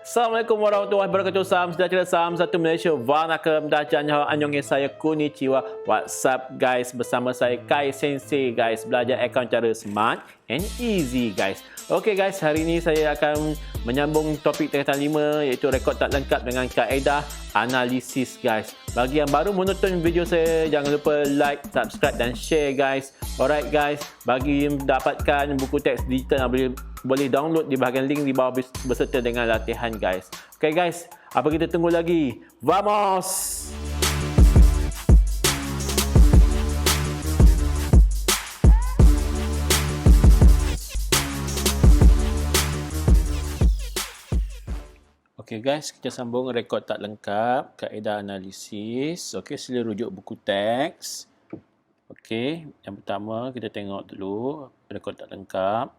Assalamualaikum warahmatullahi wabarakatuh. Salam sejahtera, salam satu Malaysia. Waalaikum dajanyo annyeonghaseyo, saya konnichiwa. What's up guys? Bersama saya Kai Sensei guys. Belajar akaun cara smart and easy guys. Okey guys, hari ini saya akan menyambung topik tingkatan 5 iaitu rekod tak lengkap dengan kaedah analisis guys. Bagi yang baru menonton video saya, jangan lupa like, subscribe dan share guys. Alright guys, bagi mendapatkan buku teks digital boleh download di bahagian link di bawah beserta dengan latihan guys. Okay guys, apa kita tunggu lagi? Vamos! Okay guys, kita sambung rekod tak lengkap, kaedah analisis. Okay, sila rujuk buku teks. Okay, yang pertama kita tengok dulu rekod tak lengkap.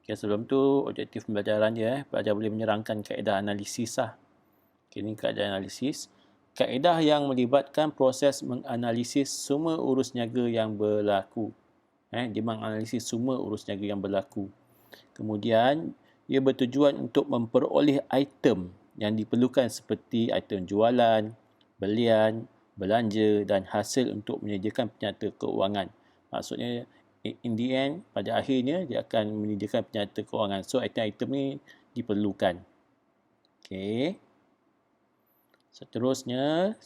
Okay, sebelum tu objektif pembelajaran dia, pelajar boleh menyerangkan kaedah analisis lah. Okay, ini kaedah analisis. Kaedah yang melibatkan proses menganalisis semua urus niaga yang berlaku. Dia menganalisis semua urus niaga yang berlaku. Kemudian, ia bertujuan untuk memperoleh item yang diperlukan seperti item jualan, belian, belanja dan hasil untuk menyediakan penyata keuangan. Maksudnya, in the end, pada akhirnya dia akan menyediakan penyata keuangan. So, item-item ni diperlukan. Okey. Seterusnya,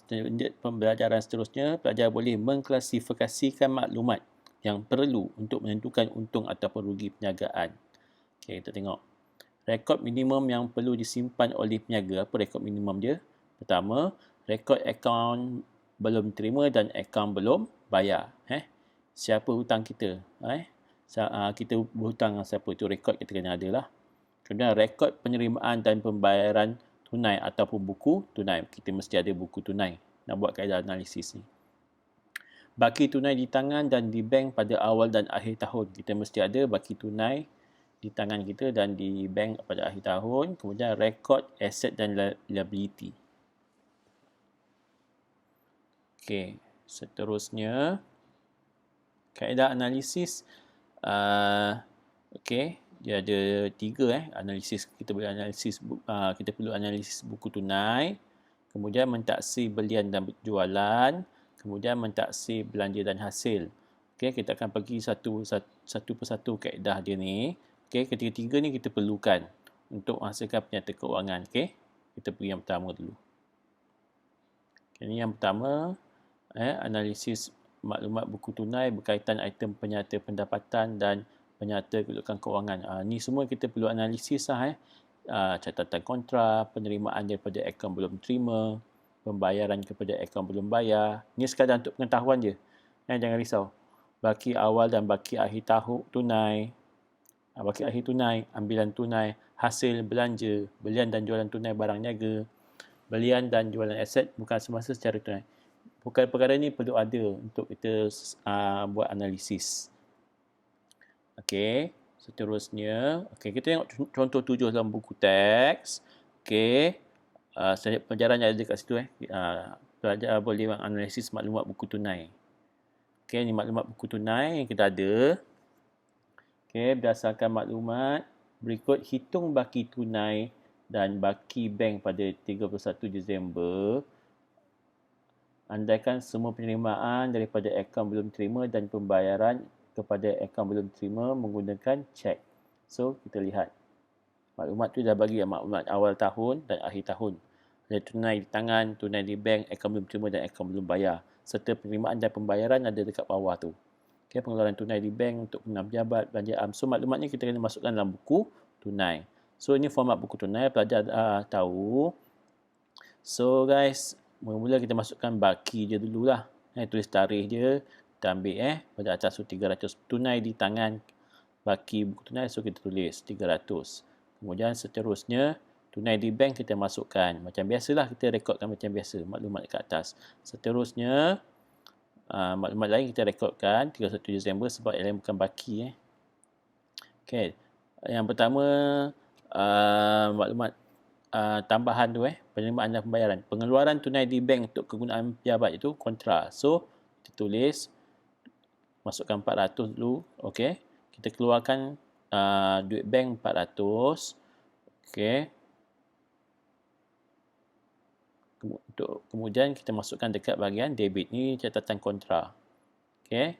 pembelajaran seterusnya, pelajar boleh mengklasifikasikan maklumat yang perlu untuk menentukan untung ataupun rugi perniagaan. Okey, kita tengok. Rekod minimum yang perlu disimpan oleh peniaga. Apa rekod minimum dia? Pertama, rekod akaun belum terima dan akaun belum bayar. Siapa hutang kita? Kita berhutang dengan siapa? Itu rekod kita kena ada lah. Kemudian rekod penerimaan dan pembayaran tunai ataupun buku tunai. Kita mesti ada buku tunai nak buat kaedah analisis ni. Baki tunai di tangan dan di bank pada awal dan akhir tahun. Kita mesti ada baki tunai di tangan kita dan di bank pada akhir tahun. Kemudian rekod aset dan liability. Okey, seterusnya kaedah analisis. Okey, dia ada 3 analisis. Kita boleh analisis kita perlu analisis buku tunai, kemudian mentaksir belian dan jualan, kemudian mentaksir belanja dan hasil. Okey, kita akan pergi satu persatu kaedah dia ni. Okey, ketiga-tiga ni kita perlukan untuk menghasilkan penyata keuangan. Okey, kita pergi yang pertama dulu. Okay, ini yang pertama, analisis maklumat buku tunai berkaitan item penyata pendapatan dan penyata kedudukan kewangan. Ni semua kita perlu analisis lah. Catatan kontra, penerimaan daripada akaun belum terima, pembayaran kepada akaun belum bayar. Ni sekadar untuk pengetahuan je. Jangan risau. Baki awal dan baki akhir tahun tunai. Baki akhir tunai, ambilan tunai, hasil belanja, belian dan jualan tunai barang niaga, belian dan jualan aset bukan semasa secara tunai. Perkara-perkara ni perlu ada untuk kita buat analisis. Okey, seterusnya. Okey, kita tengok contoh 7 dalam buku teks. Okey, pelajaran yang ada dekat situ. Pelajar boleh menganalisis maklumat buku tunai. Okey, ni maklumat buku tunai yang kita ada. Okey, berdasarkan maklumat berikut, hitung baki tunai dan baki bank pada 31 Disember. Andaikan semua penerimaan daripada akaun belum terima dan pembayaran kepada akaun belum terima menggunakan cek. So, kita lihat. Maklumat tu dah bagi maklumat awal tahun dan akhir tahun. Ada tunai di tangan, tunai di bank, akaun belum terima dan akaun belum bayar. Serta penerimaan dan pembayaran ada dekat bawah tu. Okay, pengeluaran tunai di bank untuk pengenal pejabat, belanja am. So, maklumat ni kita kena masukkan dalam buku tunai. So, ini format buku tunai. Pelajar tahu. So, guys, mula-mula kita masukkan baki je dululah. Tulis tarikh je. Kita ambil pada atas tu 300. Tunai di tangan. Baki buku tunai. So, kita tulis 300. Kemudian seterusnya, tunai di bank kita masukkan. Macam biasalah kita rekodkan macam biasa. Maklumat dekat atas. Seterusnya, maklumat lain kita rekodkan 31 Disember sebab yang lain bukan baki. Okay. Yang pertama, maklumat tambahan tu penerimaan dan pembayaran. Pengeluaran tunai di bank untuk kegunaan pejabat itu kontra. So, kita tulis, masukkan 400 dulu. Okey. Kita keluarkan duit bank 400. Okey. Kemudian kita masukkan dekat bahagian debit. Ni catatan kontra. Okey.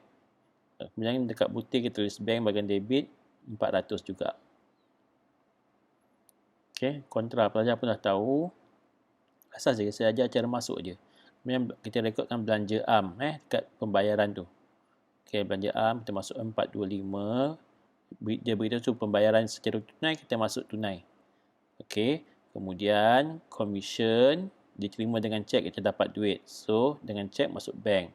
Kemudian dekat butir kita tulis bank bahagian debit 400 juga. Okey, kontra pelajar pun dah tahu. Asal saja saya ajar cara masuk je. Kemudian kita rekodkan belanja am dekat pembayaran tu. Okey, belanja am kita masuk 425. Dia beritahu pembayaran secara tunai, kita masuk tunai. Okey, kemudian commission diterima dengan cek, kita dapat duit. So, dengan cek masuk bank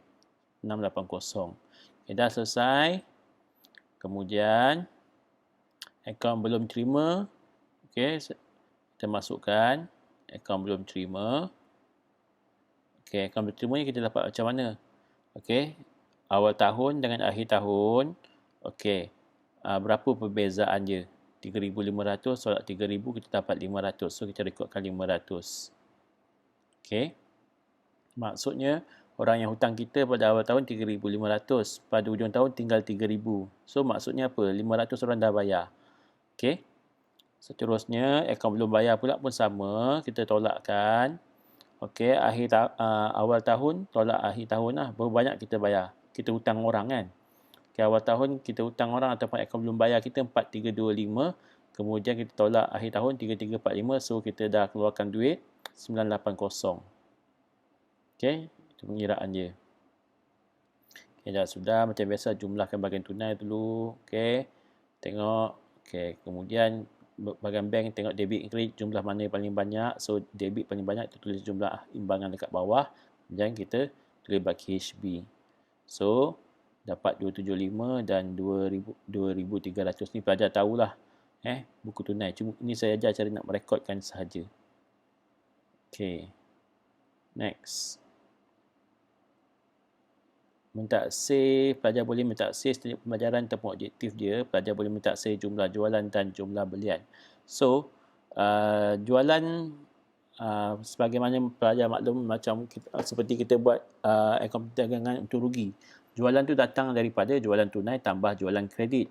680. Okay, dah selesai. Kemudian akaun belum terima. Okey, kita masukkan akaun belum terima. Okey, akaun belum terima ni kita dapat macam mana? Okey, awal tahun dengan akhir tahun. Okey, berapa perbezaan dia? 3,500 tolak 3,000 kita dapat 500. So, kita rekodkan 500. Okey. Maksudnya, orang yang hutang kita pada awal tahun 3,500. Pada hujung tahun tinggal 3,000. So, maksudnya apa? 500 orang dah bayar. Okey. Seterusnya, akaun belum bayar pula pun sama. Kita tolakkan. Okey, awal tahun tolak akhir tahun lah. Berapa banyak kita bayar? Kita hutang orang kan? Okay, awal tahun kita hutang orang ataupun akaun belum bayar kita 4,325. Kemudian kita tolak akhir tahun 3,345. So, kita dah keluarkan duit 980. Okey, itu pengiraan dia. Okey, dah sudah. Macam biasa, jumlahkan bahagian tunai dulu. Okey, tengok. Okey, kemudian bahagian bank tengok debit kredit jumlah mana yang paling banyak. So, debit paling banyak, kita tulis jumlah imbangan dekat bawah. Kemudian kita tulis baki HB. So, dapat 275 dan 2,300 ni pelajar tahulah buku tunai. Cuma ini saya ajar cara nak merekodkan sahaja. Okey. Next. Mentaksir, pelajar boleh mentaksir setiap pembelajaran ataupun objektif dia. Pelajar boleh mentaksir jumlah jualan dan jumlah belian. So, jualan sebagaimana pelajar maklum macam seperti kita buat akaun perdagangan untuk rugi. Jualan tu datang daripada jualan tunai tambah jualan kredit.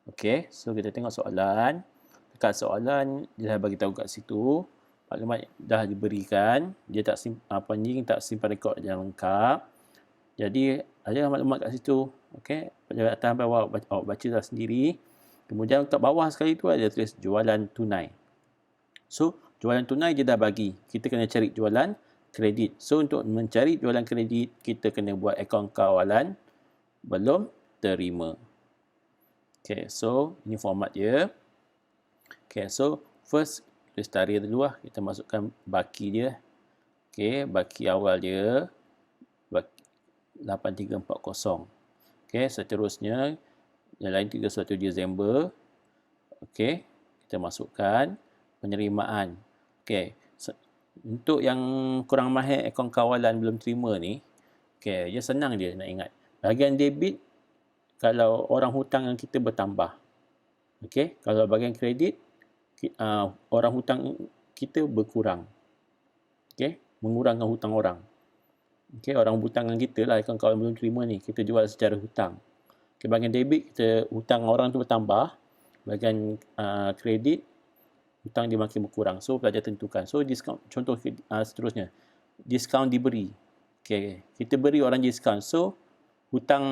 Okey, so kita tengok soalan. Dekat soalan dia dah bagi tahu kat situ. Maklumat dah diberikan. Dia tak simpan rekod yang lengkap. Jadi ada maklumat kat situ. Okey, pada atas bawah awak baca dah sendiri. Kemudian kat bawah sekali tu ada tulis jualan tunai. So, jualan tunai dia dah bagi. Kita kena cari jualan kredit. So, untuk mencari jualan kredit, kita kena buat akaun kawalan belum terima. Okay, so ini format dia. Okay, so first tulis tarikh dulu lah. Kita masukkan baki dia. Okay, baki awal dia 8340. Okay, seterusnya yang lain 31 Disember. Okay, kita masukkan penerimaan. Okay, untuk yang kurang mahir akaun kawalan belum terima ni, okay, dia senang je nak ingat. Bahagian debit, kalau orang hutang yang kita bertambah. Okay, kalau bahagian kredit, orang hutang kita berkurang. Okay, mengurangkan hutang orang. Okay, orang hutang dengan kita lah, akaun kawalan belum terima ni, kita jual secara hutang. Okay, bahagian debit, kita hutang orang tu bertambah. Bahagian kredit, hutang dia makin berkurang. So, pelajar tentukan. So, diskaun. Contoh seterusnya. Diskaun diberi. Okay. Kita beri orang diskaun. So, hutang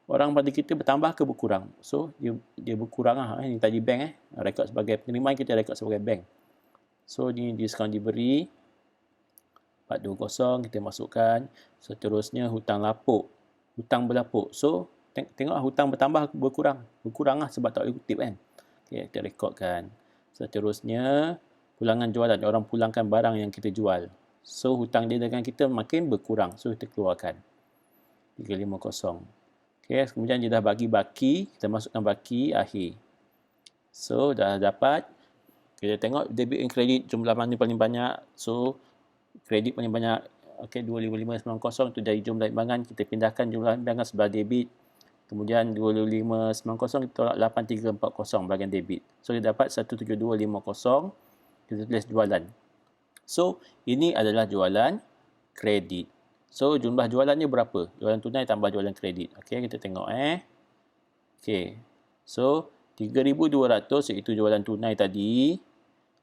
orang pada kita bertambah ke berkurang? So, dia berkurang lah. Ini tadi bank. Rekod sebagai penerimaan, kita rekod sebagai bank. So, ini diskaun diberi. 420, kita masukkan. Seterusnya, hutang lapuk. Hutang berlapuk. So, tengok hutang bertambah berkurang. Berkurang lah sebab tak boleh kutip kan. Okay, kita rekodkan. Seterusnya, pulangan jualan. Orang pulangkan barang yang kita jual. So, hutang dia dengan kita makin berkurang. So, kita keluarkan. 350. Okay, kemudian dia dah bagi baki. Kita masukkan baki akhir. So, dah dapat. Kita tengok debit dan kredit jumlah mana paling banyak. So, kredit paling banyak. Okay, 25590 itu dari jumlah imbangan. Kita pindahkan jumlah imbangan sebelah debit. Kemudian 2590 kita tolak 8340 bahagian debit. So, dia dapat 17250. Kita tulis jualan. So, ini adalah jualan kredit. So, jumlah jualannya berapa? Jualan tunai tambah jualan kredit. Okey, kita tengok Okey. So, 3,200 iaitu jualan tunai tadi.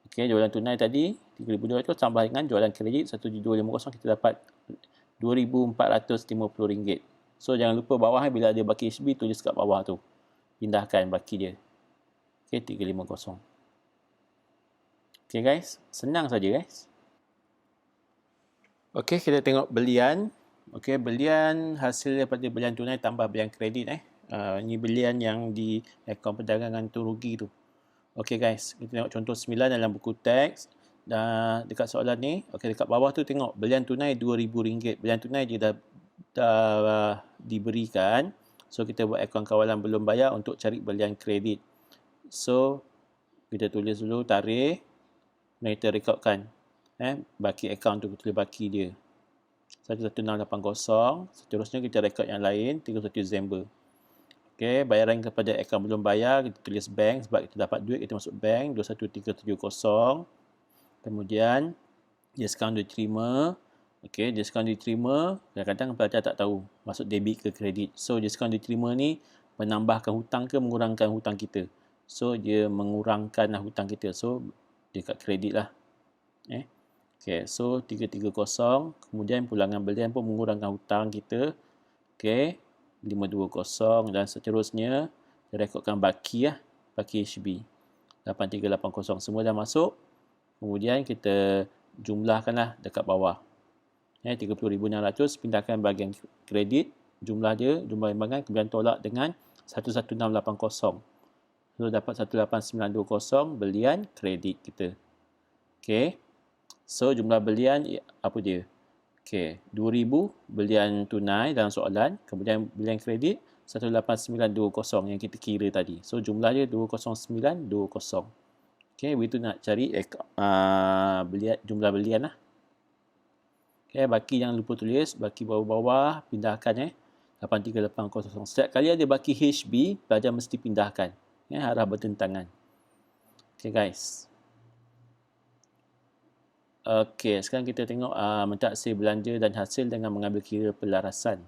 Okey, jualan tunai tadi 3,200 tambah dengan jualan kredit 1,250, kita dapat RM2,450. So jangan lupa bawah bila ada baki HB, tulis kat bawah tu. Pindahkan baki dia. Okey, 350. Okey guys, senang saja guys. Okey, kita tengok belian. Okey, belian hasil daripada belian tunai tambah belian kredit ini belian yang di akaun perdagangan untung rugi tu. Okey guys, kita tengok contoh 9 dalam buku teks. Dan dekat soalan ni, okey, dekat bawah tu tengok belian tunai RM2,000. Belian tunai dia dah diberikan. So kita buat akaun kawalan belum bayar untuk cari belian kredit. So kita tulis dulu tarikh dan kita rekodkan baki akaun tu, kita tulis baki dia 11680. Seterusnya kita rekod yang lain 31 Disember. Okey, bayaran kepada akaun belum bayar kita tulis bank sebab kita dapat duit, kita masuk bank 21370. Kemudian diskaun diterima. Okey, diskaun diterima, kadang-kadang pelajar tak tahu masuk debit ke kredit. So diskaun diterima ni menambahkan hutang ke mengurangkan hutang kita. So dia mengurangkan hutang kita. So dia kat kredit lah. Okey, so 330. Kemudian pulangan belian pun mengurangkan hutang kita. Okey, 520 dan seterusnya. Kita rekodkan baki baki HB 8380. Semua dah masuk. Kemudian kita jumlahkanlah dekat bawah. 30,600 pindahkan bahagian kredit, jumlah dia, jumlah imbangan, kemudian tolak dengan 11680. So dapat 18920 belian kredit kita. Okey. So jumlah belian apa dia? Okey, 2,000 belian tunai dalam soalan, kemudian belian kredit 18920 yang kita kira tadi. So jumlah dia 20920. Okey, begitu nak cari jumlah belian lah. Okay, baki jangan lupa tulis, baki bawah-bawah, pindahkan 8380. Setiap kali ada baki HB, pelajar mesti pindahkan. Arah bertentangan. Okay guys. Okay, sekarang kita tengok mentaksir belanja dan hasil dengan mengambil kira pelarasan.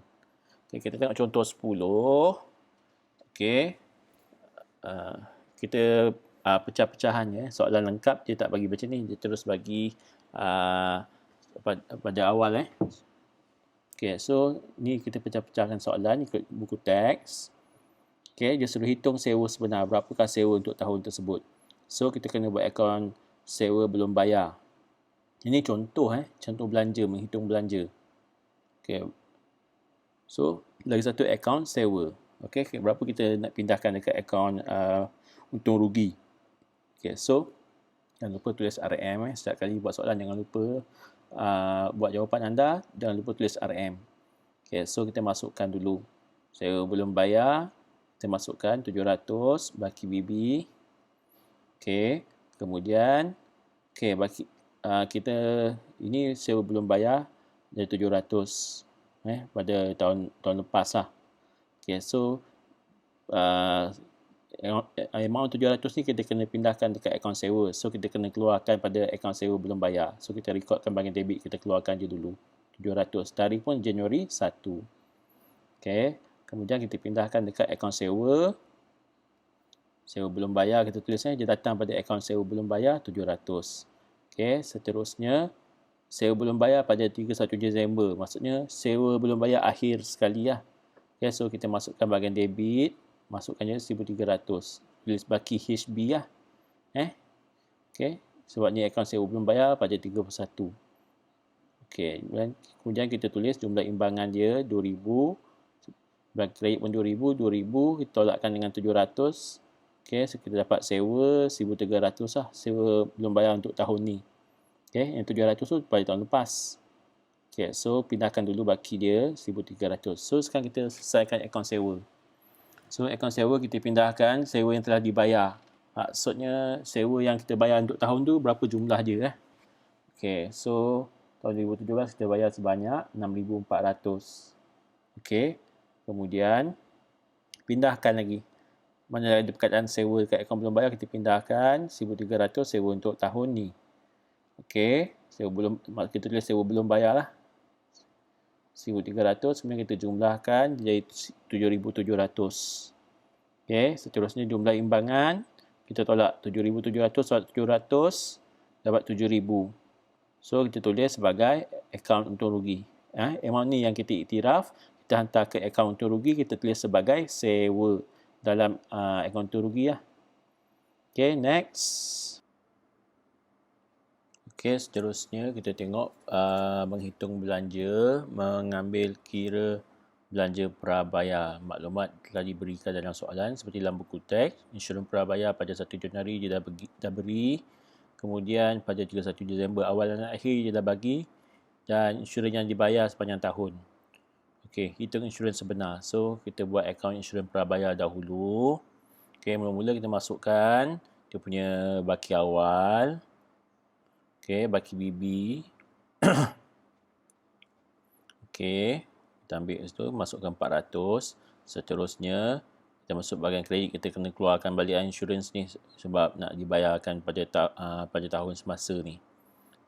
Okay, kita tengok contoh 10. Okay. Kita pecah-pecahan soalan lengkap, dia tak bagi macam ni, dia terus bagi pada awal Okey, so ni kita pecah-pecahkan soalan ikut buku teks. Okey, dia suruh hitung sewa sebenar, berapakah sewa untuk tahun tersebut. So kita kena buat akaun sewa belum bayar. Ini contoh contoh belanja, menghitung belanja. Okey. So lagi satu akaun sewa. Okey, berapa kita nak pindahkan dekat akaun untung rugi. Okey, so jangan lupa tulis RM setiap kali buat soalan, jangan lupa buat jawapan anda, jangan lupa tulis RM. Okay, so kita masukkan dulu sewa belum bayar, kita masukkan 700 baki BB. Okay, kemudian baki kita ini sewa belum bayar dari 700 pada tahun lepas lah. Okay, so amount 700 ni kita kena pindahkan dekat akaun sewa. So kita kena keluarkan pada akaun sewa belum bayar. So kita rekodkan bahagian debit, kita keluarkan je dulu 700. Tarikh pun Januari 1. Okay. Kemudian kita pindahkan dekat akaun sewa. Sewa belum bayar kita tulisnya, dia datang pada akaun sewa belum bayar 700. Okay. Seterusnya sewa belum bayar pada 31 Disember. Maksudnya sewa belum bayar akhir sekali lah. Okay. So kita masukkan bahagian debit, masukkan je 1,300. Tulis baki HB lah. Okay. Sebab ni akaun sewa belum bayar pada 31. Okay. Kemudian kita tulis jumlah imbangan dia 2,000. Baki kredit pun 2,000. 2,000 kita tolakkan dengan 700. Okay. So kita dapat sewa 1,300 lah. Sewa belum bayar untuk tahun ni. Okay. Yang 700 tu pada tahun lepas. Okay. So pindahkan dulu baki dia 1,300. So sekarang kita selesaikan akaun sewa. So akaun sewa kita pindahkan sewa yang telah dibayar. Maksudnya sewa yang kita bayar untuk tahun tu berapa jumlah dia Okey, so tahun 2017 kita bayar sebanyak 6,400. Okey. Kemudian pindahkan lagi. Mana ada perkataan sewa dekat akaun belum bayar, kita pindahkan 1,300 sewa untuk tahun ni. Okey, sewa belum, kita tulis sewa belum bayar lah. 1,300, kemudian kita jumlahkan jadi 7,700. Okey, seterusnya jumlah imbangan, kita tolak 7,700 tolak 700, dapat 7,000. So kita tulis sebagai akaun untung rugi. Amount ni yang kita iktiraf, kita hantar ke akaun untung rugi, kita tulis sebagai sewa dalam akaun untung rugi lah. Okay, next. Okay, seterusnya kita tengok menghitung belanja, mengambil kira belanja prabayar. Maklumat telah diberikan dalam soalan seperti dalam buku teks. Insurans prabayar pada 1 Januari dia dah beri. Kemudian pada 31 Disember awal dan akhir dia dah bagi. Dan insurans yang dibayar sepanjang tahun. Okey, hitung insurans sebenar. So, kita buat akaun insurans prabayar dahulu. Okey, mula-mula kita masukkan dia punya baki awal. Okey, baki BB. Okey, kita ambil itu, masukkan 400. Seterusnya, kita masuk bahagian kredit, kita kena keluarkan balik insurans ni sebab nak dibayarkan pada tahun semasa ni.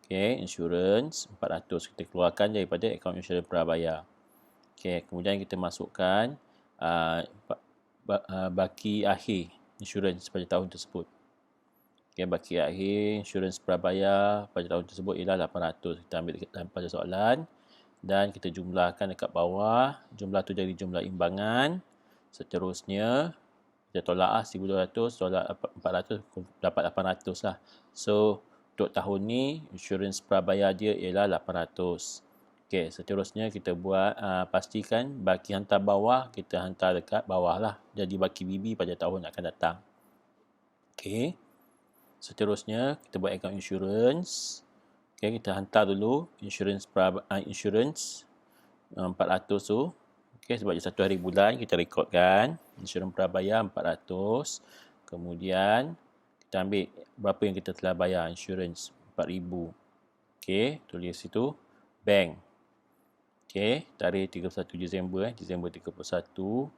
Okey, insurans 400 kita keluarkan daripada akaun insurans prabayar. Okey, kemudian kita masukkan baki akhir insurans pada tahun tersebut. Okey, baki akhir insurans prabayar pada tahun tersebut ialah 800. Kita ambil pada soalan dan kita jumlahkan dekat bawah. Jumlah tu jadi jumlah imbangan. Seterusnya kita tolak 1,200, tolak 400, dapat 800 lah. So, untuk tahun ni insurans prabayar dia ialah 800. Okey, seterusnya kita buat pastikan baki hantar bawah, kita hantar dekat bawah lah. Jadi baki BB pada tahun akan datang. Okey. Seterusnya kita buat akaun insurans. Okey, kita hantar dulu insurans 400 tu. Okey, sebab dia 1 hari bulan kita rekodkan insurans prabayar 400. Kemudian kita ambil berapa yang kita telah bayar insurans 4,000. Okey, tulis situ bank. Okey, tarikh 31 Disember, Disember 31.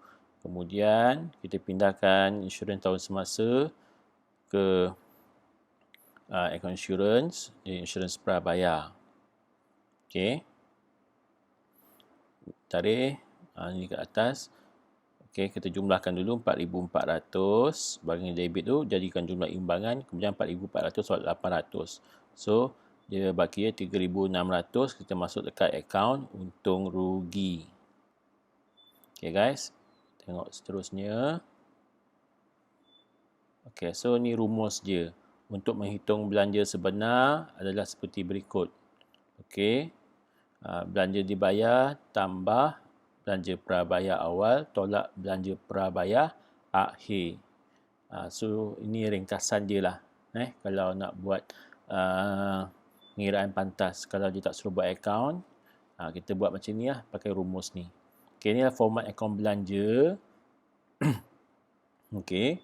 Kemudian kita pindahkan insurans tahun semasa ke akaun insurans prabayar. Okey. Tarikh ni kat atas. Okey, kita jumlahkan dulu 4,400 bahagian debit tu jadikan jumlah imbangan, kemudian 4,400 soal 800. So, dia baki 3,600, kita masuk dekat akaun untung rugi. Okey guys, tengok seterusnya. Okey, so ni rumus dia. Untuk menghitung belanja sebenar adalah seperti berikut. Okey, belanja dibayar tambah belanja prabayar awal tolak belanja prabayar akhir. So, ini ringkasan dia lah. Kalau nak buat pengiraan pantas. Kalau dia tak suruh buat akaun, kita buat macam ni lah, pakai rumus ni. Okey, ni lah format akaun belanja. Okey.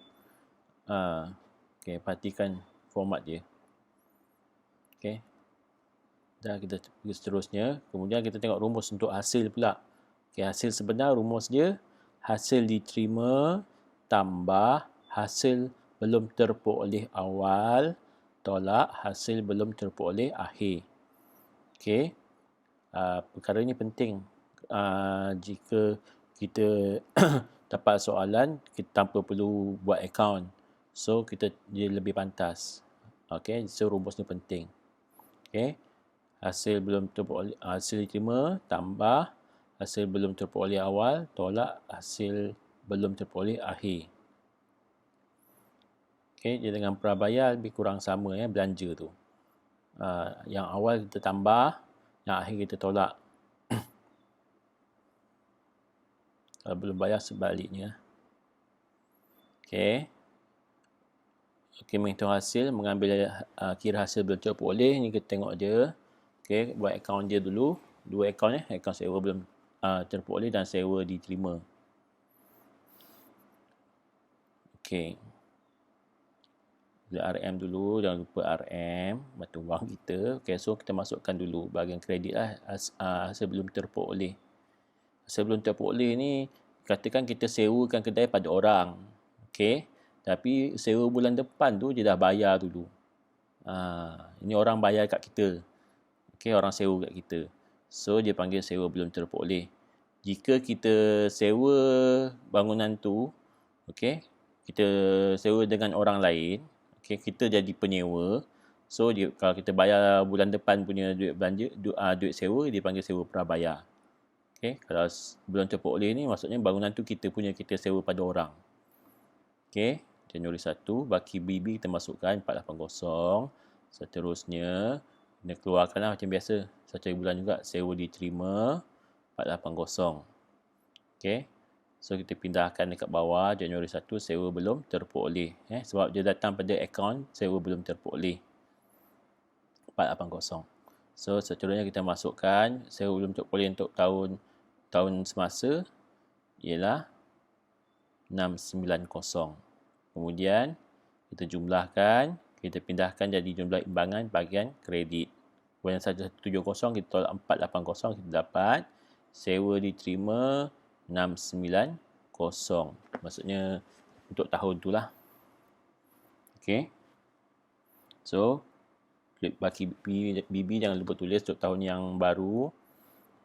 Okey, perhatikan format dia. Okey. Dan kita pergi seterusnya. Kemudian kita tengok rumus untuk hasil pula. Okey, hasil sebenar rumus dia hasil diterima tambah hasil belum terperoleh awal tolak hasil belum terperoleh akhir. Okey. Perkara ini penting. Jika kita dapat soalan kita tanpa perlu buat akaun. So, dia lebih pantas. Okey, so rumus ni penting. Okey. Hasil belum terperoleh, hasil diterima tambah hasil belum terperoleh awal tolak hasil belum terperoleh akhir. Okey, dia dengan prabayar lebih kurang sama belanja tu. Yang awal kita tambah, yang akhir kita tolak. Kalau belum bayar sebaliknya. Okey. Okey, menghitung hasil, mengambil kira hasil belum terperoleh. Ni kita tengok dia. Okey, buat akaun dia dulu. Dua akaun akaun sewa belum terperoleh dan sewa diterima. Okey. RM dulu, jangan lupa RM, mata wang kita. Okey, so kita masukkan dulu bahagian kredit lah, hasil belum terperoleh. Hasil belum terperoleh ni, katakan kita sewakan kedai pada orang. Okey. Tapi sewa bulan depan tu dia dah bayar dulu. Ini orang bayar kat kita. Okey, orang sewa kat kita. So, dia panggil sewa belum terperoleh. Jika kita sewa bangunan tu, okey, kita sewa dengan orang lain, okey, kita jadi penyewa. So kalau kita bayar bulan depan punya duit belanja, duit sewa, dia panggil sewa prabayar. Okay, kalau belum terperoleh ni maksudnya bangunan tu kita sewa pada orang. Okay, Januari 1, baki BB kita masukkan 480. Seterusnya, kena keluarkanlah macam biasa. Satu hari bulan juga sewa diterima 480. Okay, so kita pindahkan dekat bawah Januari 1 sewa belum terperoleh. Sebab dia datang pada akaun sewa belum terperoleh 480. So seterusnya kita masukkan sewa belum terperoleh untuk tahun semasa ialah 690. Kemudian kita jumlahkan, kita pindahkan jadi jumlah imbangan bahagian kredit. Yang 170 kita tolak 480, kita dapat sewa diterima 690. Maksudnya untuk tahun tu lah. Okay. So baki BB jangan lupa tulis untuk tahun yang baru.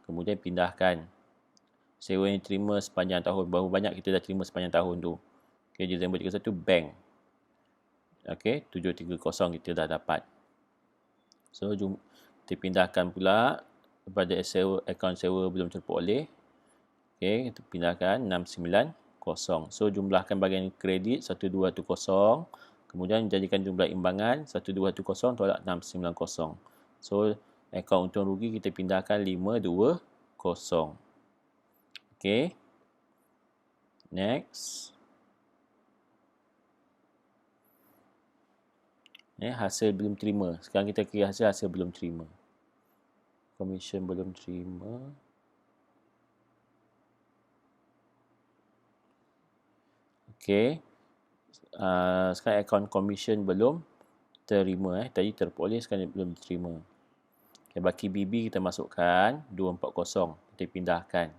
Kemudian pindahkan sewa yang terima sepanjang tahun. Berapa banyak kita dah terima sepanjang tahun tu. Okay, Disember 31 bank. Okay, 730 kita dah dapat. So kita pindahkan pula kepada akaun sewa belum terperoleh. Okay, kita pindahkan 690. So jumlahkan bahagian kredit 1210. Kemudian jadikan jumlah imbangan 1210 tolak 690. So akaun untung rugi kita pindahkan 520. Okay. Next. Hasil belum terima. Sekarang kita kira hasil belum terima. Commission belum terima. Okay. Sekarang akaun commission belum terima. Tadi terperoleh, sekarang belum diterima. Okay, baki BB kita masukkan 240. Kita pindahkan.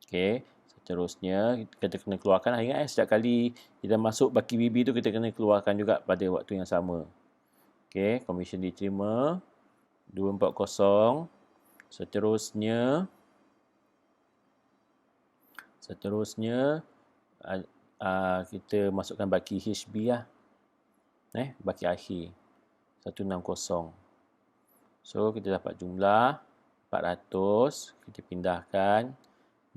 Okay. Seterusnya kita kena keluarkan. Ingat setiap kali kita masuk baki BB tu kita kena keluarkan juga pada waktu yang sama. Okay. Commission diterima 240. Seterusnya kita masukkan baki HB lah. Baki akhir 160. So kita dapat jumlah 400. Kita pindahkan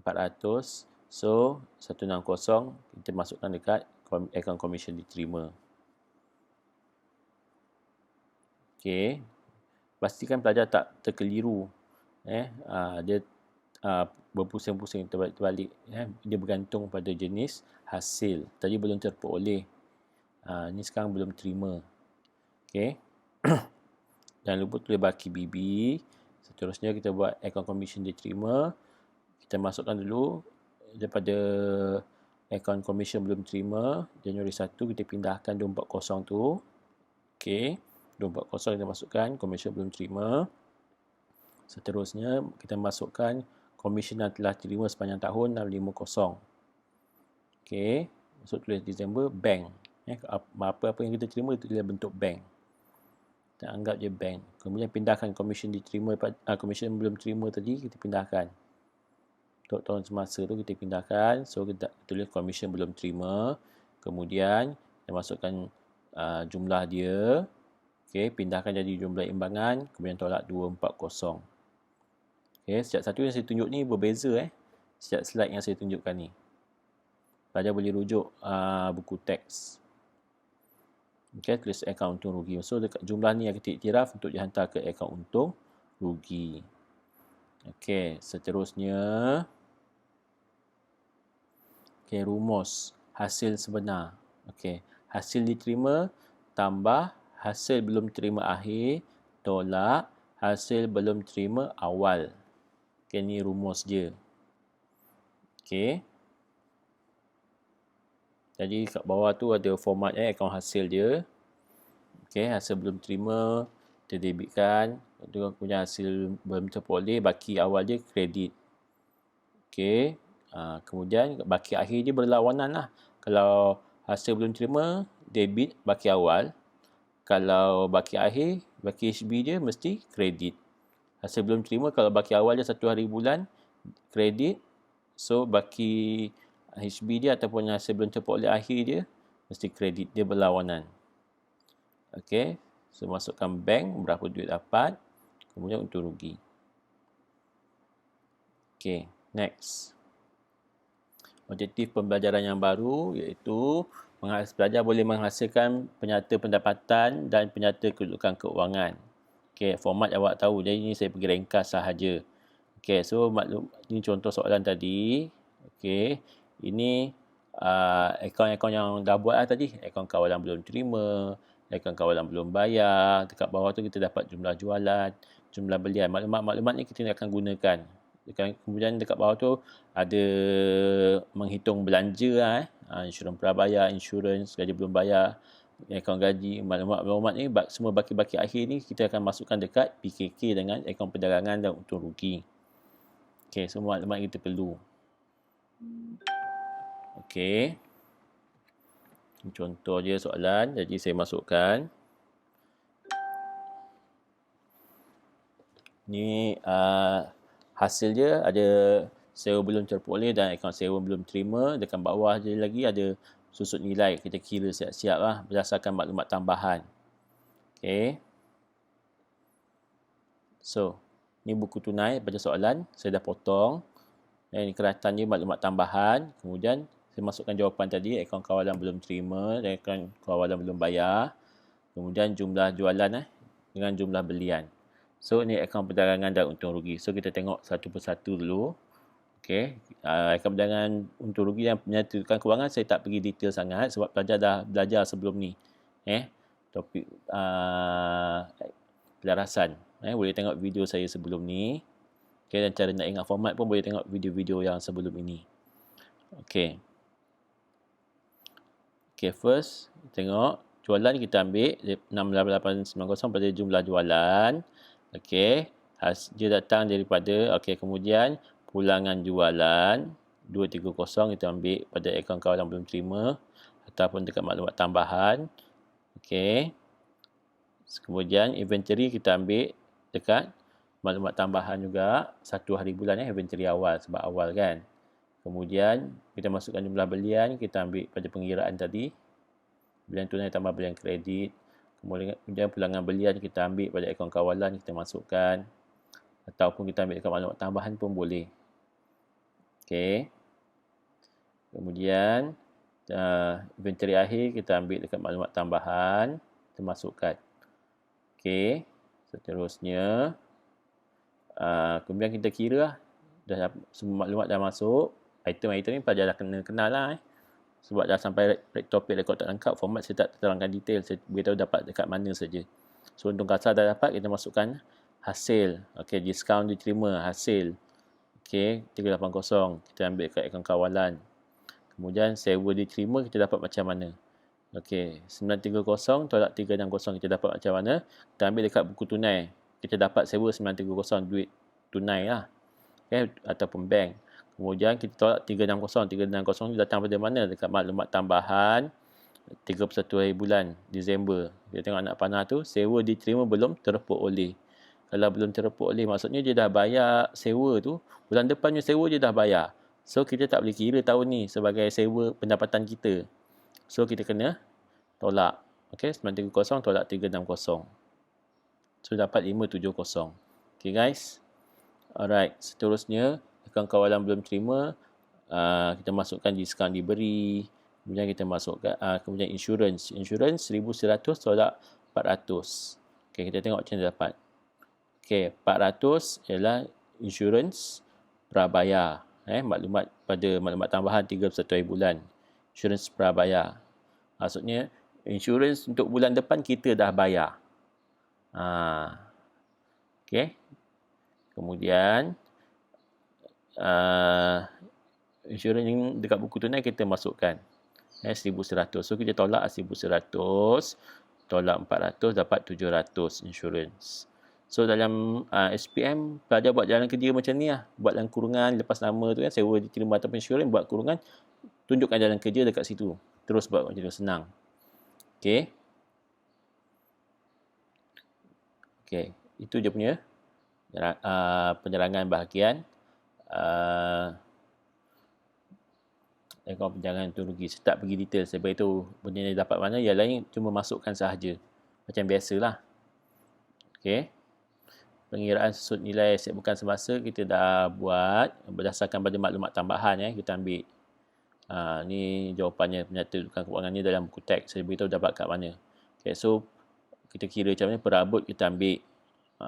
400. So 160 kita masukkan dekat akaun commission diterima. Okay. Pastikan pelajar tak terkeliru. Dia berpusing-pusing terbalik. Dia bergantung pada jenis hasil. Tadi belum terperoleh. Ni sekarang belum terima. Okay. Jangan lupa tulis baki BB. Seterusnya kita buat akaun commission diterima. Kita masukkan dulu daripada akaun commission belum terima. Januari 1 kita pindahkan 240 tu. Okay. 240 kita masukkan commission belum terima. Seterusnya kita masukkan komisen yang telah terima sepanjang tahun 650. Okey, masuk tulis Disember bank. Apa-apa yang kita terima itu dia bentuk bank. Kita anggap je bank. Kemudian pindahkan komisen diterima, komisen belum terima tadi kita pindahkan. Untuk tahun semasa tu kita pindahkan. So kita tulis komisen belum terima. Kemudian kita masukkan jumlah dia. Okey, pindahkan jadi jumlah imbangan. Kemudian tolak 240. Okay, setiap satu yang saya tunjuk ni berbeza setiap slide yang saya tunjukkan ni. Pelajar boleh rujuk buku teks. Okay, tulis akaun untung rugi. So dekat jumlah ni yang kita iktiraf untuk dihantar ke akaun untung rugi. Okay, seterusnya. Okay, rumus hasil sebenar. Okay, hasil diterima tambah hasil belum terima akhir tolak hasil belum terima awal. Okay, ni rumus dia. Okay. Jadi kat bawah tu ada format akaun hasil dia. Okay, hasil belum terima, kita debitkan. Kemudian hasil belum terperoleh, baki awal dia kredit. Okay. Kemudian baki akhir dia berlawanan lah. Kalau hasil belum terima, debit baki awal. Kalau baki akhir, baki HB dia mesti kredit. Hasil belum terima, kalau baki awal dia 1 hari bulan, kredit. So, baki HB dia ataupun hasil belum terperoleh akhir dia, mesti kredit. Dia berlawanan. Okay. So, masukkan bank, berapa duit dapat. Kemudian untung rugi. Okey, next. Objektif pembelajaran yang baru iaitu pelajar boleh menghasilkan penyata pendapatan dan penyata kedudukan keuangan. Okey, format awak tahu. Jadi ini saya pergi ringkas sahaja. Okey, so ini contoh soalan tadi. Okey, ini akaun-akaun yang dah buat tadi. Akaun kawalan belum terima, akaun kawalan belum bayar. Dekat bawah tu kita dapat jumlah jualan, jumlah belian. Maklumat-maklumat ni kita akan gunakan. Kemudian dekat bawah tu ada menghitung belanja, insurans prabayar, insurans gaji belum bayar, akaun gaji. Maklumat-maklumat ni semua baki-baki akhir ni kita akan masukkan dekat PKK dengan akaun perdagangan dan untung rugi. Okey, semua maklumat kita perlu. Okey. Contoh je soalan. Jadi saya masukkan. Ni hasil dia ada sewa belum terperoleh dan akaun sewa belum terima. Dekat bawah je lagi ada susut nilai. Kita kira siap-siap lah berdasarkan maklumat tambahan. Okey. So, ni buku tunai baca soalan. Saya dah potong. Dan ini keratan dia maklumat tambahan. Kemudian saya masukkan jawapan tadi. Akaun kawalan belum terima dan akaun kawalan belum bayar. Kemudian jumlah jualan dengan jumlah belian. So, ini akaun perdagangan dan untung rugi. So, kita tengok satu persatu dulu. Okey. Akaun perdagangan untung rugi dan penyatakan kewangan saya tak pergi detail sangat sebab pelajar dah belajar sebelum ni. Topik pelarasan. Boleh tengok video saya sebelum ni. Okay, dan cara nak ingat format pun boleh tengok video-video yang sebelum ini. Okey. Okey, first tengok jualan kita ambil 68890 pada jumlah jualan. Okey, dia datang daripada kemudian pulangan jualan 230 kita ambil pada akaun kawalan belum terima ataupun dekat maklumat tambahan. Okey. Kemudian inventory kita ambil dekat maklumat tambahan juga 1 hari bulan inventory awal sebab awal kan. Kemudian kita masukkan jumlah belian, kita ambil pada pengiraan tadi. Belian tunai tambah belian kredit. Kemudian pulangan belian kita ambil pada akaun kawalan, kita masukkan. Ataupun kita ambil dekat maklumat tambahan pun boleh. Okey. Kemudian inventory akhir kita ambil dekat maklumat tambahan, kita masukkan. Okey. Seterusnya kemudian kita kira dah semua maklumat dah masuk. Item-item ni pelajar dah kena kenal lah. Sebab dah sampai topik rekod tak lengkap, format saya tak terangkan detail. Saya beritahu dapat dekat mana saja. So, untung kasar dah dapat, kita masukkan hasil. Okey, diskaun diterima, hasil. Okey, 380. Kita ambil dekat akaun kawalan. Kemudian sewa diterima, kita dapat macam mana. Okey, 930 tolak 360 kita dapat macam mana. Kita ambil dekat buku tunai. Kita dapat sewa 930 duit tunai lah. Okay, ataupun bank. Kemudian kita tolak 360. 360 datang pada mana? Dekat maklumat tambahan 31 hari bulan Disember. Kita tengok anak panah tu, sewa diterima belum terperoleh. Kalau belum terperoleh, maksudnya dia dah bayar sewa tu. Bulan depannya sewa dia dah bayar. So, kita tak boleh kira tahun ni sebagai sewa pendapatan kita. So, kita kena tolak. Okay, 930 tolak 360. So, dapat 570. Okay, guys. Alright, seterusnya, akaun kawalan belum terima. Kita masukkan diskaun diberi. Kemudian kita masukkan, kemudian insurans. Insurans 1100 tolak 400. Okay, kita tengok macam mana dapat. Okay, 400 ialah insurans prabayar. Maklumat pada maklumat tambahan 31 hari bulan. Insurans prabayar. Maksudnya, insurans untuk bulan depan kita dah bayar. Okay. Kemudian, insurans yang dekat buku tunai kita masukkan. 1100. So, kita tolak 1100. Tolak 400 dapat 700 insurans. So, dalam SPM, pelajar buat jalan kerja macam ni lah. Buat dalam kurungan, lepas nama tu kan, sewa diterima ataupun insurans, buat kurungan, tunjukkan jalan kerja dekat situ. Terus buat macam tu, senang. Okay. Okay, itu je punya penerangan bahagian akaun perjalanan untung rugi. Saya tak pergi detail, saya beritahu benda yang dapat mana, yang lain cuma masukkan sahaja. macam biasalah. Okey. Pengiraan susut nilai aset bukan semasa kita dah buat berdasarkan pada maklumat tambahan kita ambil. Ni jawapannya, penyata dudukan kewangan ni dalam buku teks. Saya beritahu dapat kat mana. Okay, so kita kira macam ni, perabot kita ambil.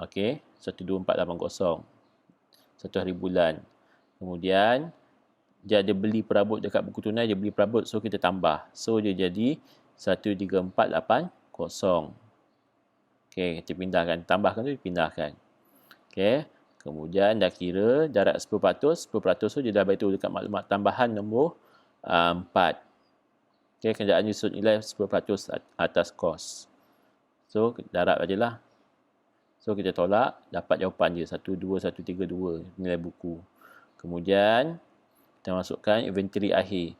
Okay, 12480. Satu hari bulan. Kemudian dia ada beli perabot dekat buku tunai, dia beli perabot, so kita tambah. So dia jadi 13480. Okay, kita pindahkan, tambahkan tu dipindahkan. Okay, kemudian dah kira darab 10%, 10% tu dia dah beritahu dekat maklumat tambahan nombor 4. Okay, kerjaan susut nilai 10% atas kos. So, darab aja lah. So, kita tolak, dapat jawapan dia 12132 nilai buku. Kemudian, kita masukkan inventory akhir.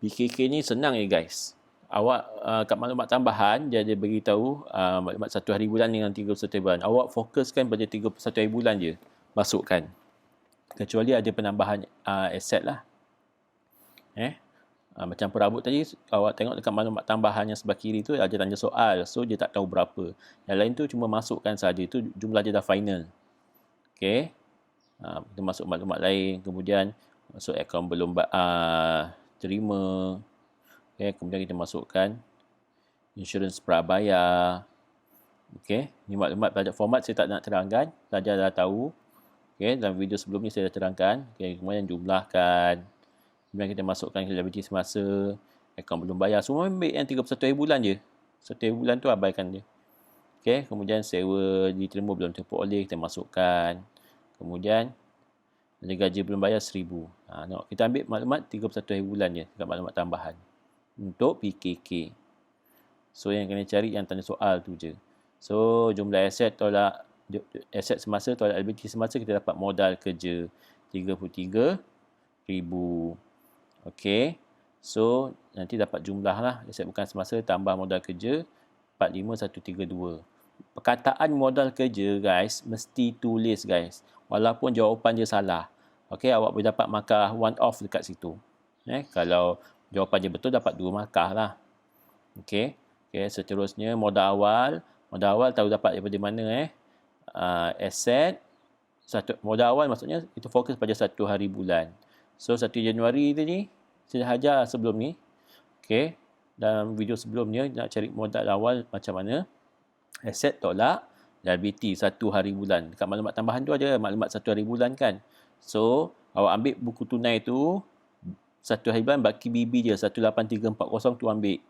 PKK ni senang guys. Awak kat maklumat tambahan dia ada beritahu maklumat 1 hari bulan dengan 31 hari bulan. Awak fokuskan pada 31 hari bulan je masukkan. Kecuali ada penambahan aset lah. Macam perabot tadi, awak tengok dekat maklumat tambahan yang sebelah kiri tu ada tanya soal. So dia tak tahu berapa. Yang lain tu cuma masukkan saja. Itu jumlah dia dah final. Okey. Kita masuk maklumat lain. Kemudian masuk akaun belum terima. Okay, kemudian kita masukkan insurans prabayar. Okey, ni maklumat pelajar format saya tak nak terangkan, pelajar dah tahu. Okey, dalam video sebelum ni saya dah terangkan. Okey, kemudian jumlahkan. Kemudian kita masukkan liability semasa, akaun belum bayar. Semua ambil yang 31 hari bulan je. 1 hari bulan tu abaikan dia. Okey, kemudian sewa diterima belum terperoleh, kita masukkan. Kemudian ada gaji belum bayar 1000. Kita ambil maklumat 31 hari bulan je dekat maklumat tambahan. Untuk PKK. So yang kena cari yang tanya soal tu je. So jumlah aset tolak aset semasa tolak liability semasa, kita dapat modal kerja 33,000. Okey. So nanti dapat jumlah lah aset bukan semasa tambah modal kerja 45132. Perkataan modal kerja guys mesti tulis guys. Walaupun jawapan dia salah. Okey, awak boleh dapat markah 1 off dekat situ. Kalau jawapan dia betul dapat 2 markah lah. Okey. Okey, seterusnya modal awal. Modal awal tahu dapat daripada mana aset. Modal awal maksudnya itu fokus pada 1 hari bulan. So 1 Januari tu ni saya ajar sebelum ni. Okey. Dalam video sebelumnya nak cari modal awal macam mana. Aset tolak liability 1 hari bulan. Dekat maklumat tambahan tu ada maklumat 1 hari bulan kan. So awak ambil buku tunai tu 1 hari bulan baki BB dia 18340 tu ambil.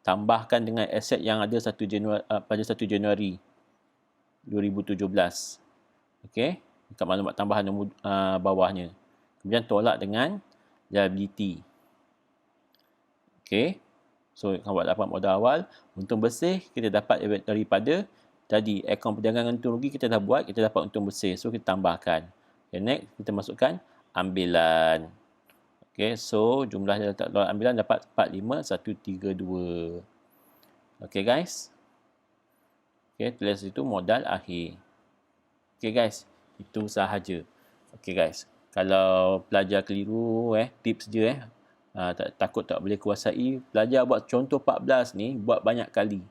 Tambahkan dengan aset yang ada 1 Januari pada 1 Januari 2017. Okey, dekat maklumat tambahan nombor bawahnya. Kemudian tolak dengan liability. Okey. So awak dapat modal awal, untung bersih kita dapat daripada tadi akaun perdagangan untung rugi kita dah buat, kita dapat untung bersih. So kita tambahkan. Okay, next kita masukkan ambilan. Okay, so jumlah ambilan dapat 45132. Okay guys. Okay, tulis itu modal akhir. Okay guys, itu sahaja. Okay guys, kalau pelajar keliru tips je takut tak boleh kuasai, pelajar buat contoh 14 ni buat banyak kali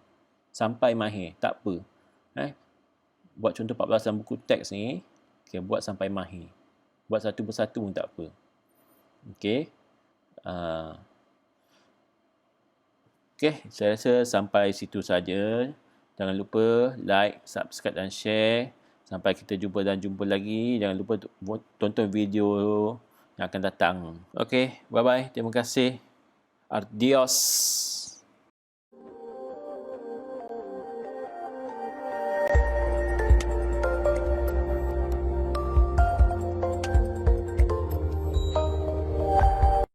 sampai mahir, tak apa. Buat contoh 14 dalam buku teks ni, okay, buat sampai mahir. Buat satu persatu pun tak apa. Okey. Okey, saya rasa sampai situ saja. Jangan lupa like, subscribe dan share. Sampai kita jumpa lagi. Jangan lupa tonton video yang akan datang. Okey, bye-bye. Terima kasih. Adios.